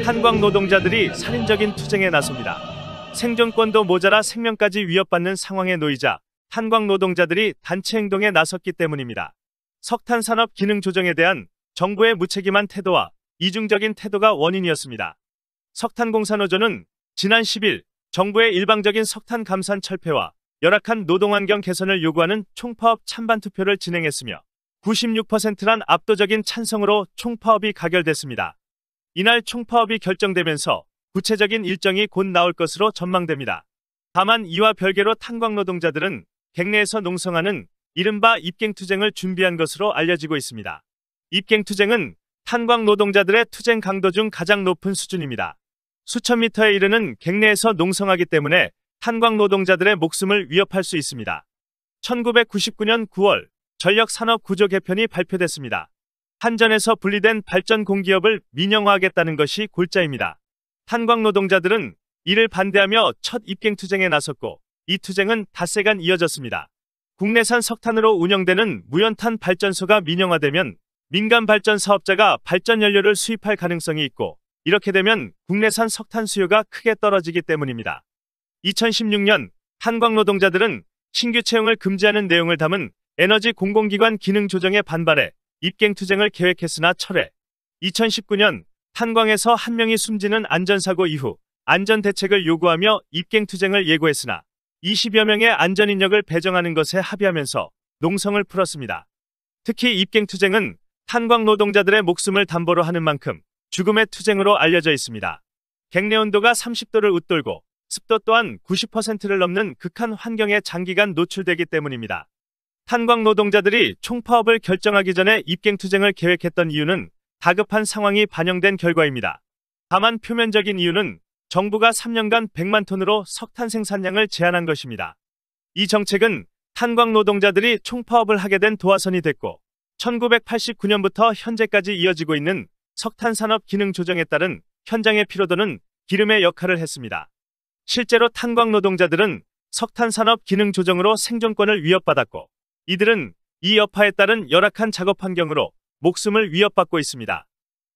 탄광 노동자들이 살인적인 투쟁에 나섭니다. 생존권도 모자라 생명까지 위협받는 상황에 놓이자 탄광 노동자들이 단체 행동에 나섰기 때문입니다. 석탄 산업 기능 조정에 대한 정부의 무책임한 태도와 이중적인 태도가 원인이었습니다. 석탄공사노조는 지난 10일 정부의 일방적인 석탄 감산 철폐와 열악한 노동환경 개선을 요구하는 총파업 찬반 투표를 진행했으며 96%란 압도적인 찬성으로 총파업이 가결됐습니다. 이날 총파업이 결정되면서 구체적인 일정이 곧 나올 것으로 전망됩니다. 다만 이와 별개로 탄광 노동자들은 객내에서 농성하는 이른바 입갱투쟁을 준비한 것으로 알려지고 있습니다. 입갱투쟁은 탄광 노동자들의 투쟁 강도 중 가장 높은 수준입니다. 수천 미터에 이르는 객내에서 농성하기 때문에 탄광 노동자들의 목숨을 위협할 수 있습니다. 1999년 9월 전력산업구조 개편이 발표됐습니다. 한전에서 분리된 발전 공기업을 민영화하겠다는 것이 골자입니다. 탄광 노동자들은 이를 반대하며 첫 입갱투쟁에 나섰고 이 투쟁은 닷새간 이어졌습니다. 국내산 석탄으로 운영되는 무연탄 발전소가 민영화되면 민간 발전 사업자가 발전 연료를 수입할 가능성이 있고 이렇게 되면 국내산 석탄 수요가 크게 떨어지기 때문입니다. 2016년 탄광 노동자들은 신규 채용을 금지하는 내용을 담은 에너지 공공기관 기능 조정에 반발해 입갱투쟁을 계획했으나 철회. 2019년 탄광에서 한 명이 숨지는 안전사고 이후 안전대책을 요구하며 입갱투쟁을 예고했으나 20여 명의 안전인력을 배정하는 것에 합의하면서 농성을 풀었습니다. 특히 입갱투쟁은 탄광 노동자들의 목숨을 담보로 하는 만큼 죽음의 투쟁으로 알려져 있습니다. 객내 온도가 30도를 웃돌고 습도 또한 90%를 넘는 극한 환경에 장기간 노출되기 때문입니다. 탄광 노동자들이 총파업을 결정하기 전에 입갱투쟁을 계획했던 이유는 다급한 상황이 반영된 결과입니다. 다만 표면적인 이유는 정부가 3년간 100만 톤으로 석탄 생산량을 제한한 것입니다. 이 정책은 탄광 노동자들이 총파업을 하게 된 도화선이 됐고 1989년부터 현재까지 이어지고 있는 석탄 산업 기능 조정에 따른 현장의 피로도는 기름의 역할을 했습니다. 실제로 탄광 노동자들은 석탄 산업 기능 조정으로 생존권을 위협받았고 이들은 이 여파에 따른 열악한 작업 환경으로 목숨을 위협받고 있습니다.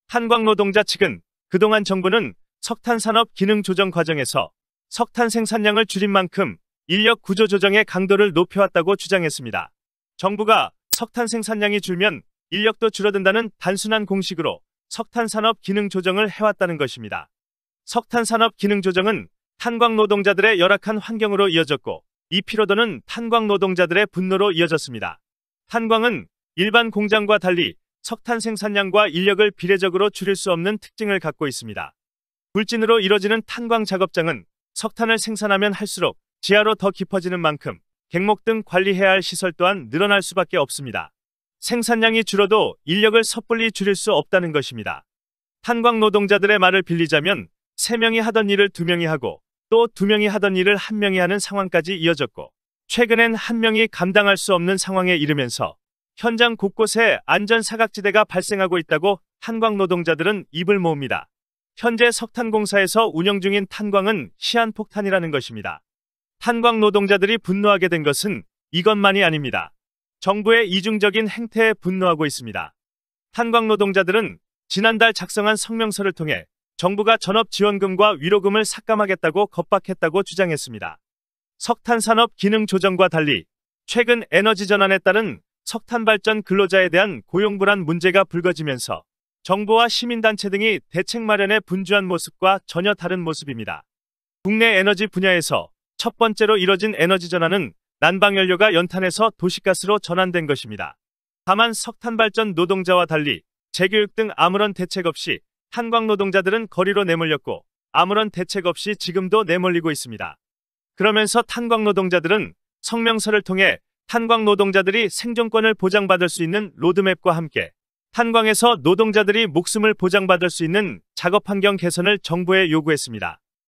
탄광 노동자 측은 그동안 정부는 석탄 산업 기능 조정 과정에서 석탄 생산량을 줄인 만큼 인력 구조 조정의 강도를 높여왔다고 주장했습니다. 정부가 석탄 생산량이 줄면 인력도 줄어든다는 단순한 공식으로 석탄 산업 기능 조정을 해왔다는 것입니다. 석탄 산업 기능 조정은 탄광 노동자들의 열악한 환경으로 이어졌고 이 피로도는 탄광 노동자들의 분노로 이어졌습니다. 탄광은 일반 공장과 달리 석탄 생산량과 인력을 비례적으로 줄일 수 없는 특징을 갖고 있습니다. 불진으로 이뤄지는 탄광 작업장은 석탄을 생산하면 할수록 지하로 더 깊어지는 만큼 객목 등 관리해야 할 시설 또한 늘어날 수밖에 없습니다. 생산량이 줄어도 인력을 섣불리 줄일 수 없다는 것입니다. 탄광 노동자들의 말을 빌리자면 3명이 하던 일을 2명이 하고 또 2명이 하던 일을 1명이 하는 상황까지 이어졌고 최근엔 1명이 감당할 수 없는 상황에 이르면서 현장 곳곳에 안전 사각지대가 발생하고 있다고 탄광 노동자들은 입을 모읍니다. 현재 석탄공사에서 운영 중인 탄광은 시한폭탄이라는 것입니다. 탄광 노동자들이 분노하게 된 것은 이것만이 아닙니다. 정부의 이중적인 행태에 분노하고 있습니다. 탄광 노동자들은 지난달 작성한 성명서를 통해 정부가 전업지원금과 위로금을 삭감하겠다고 겁박했다고 주장했습니다. 석탄산업 기능 조정과 달리 최근 에너지 전환에 따른 석탄 발전 근로자에 대한 고용 불안 문제가 불거지면서 정부와 시민단체 등이 대책 마련에 분주한 모습과 전혀 다른 모습입니다. 국내 에너지 분야에서 첫 번째로 이뤄진 에너지 전환은 난방연료가 연탄에서 도시가스로 전환된 것입니다. 다만 석탄 발전 노동자와 달리 재교육 등 아무런 대책 없이 탄광 노동자들은 거리로 내몰렸고 아무런 대책 없이 지금도 내몰리고 있습니다. 그러면서 탄광 노동자들은 성명서를 통해 탄광 노동자들이 생존권을 보장받을 수 있는 로드맵과 함께 탄광에서 노동자들이 목숨을 보장받을 수 있는 작업 환경 개선을 정부에 요구했습니다.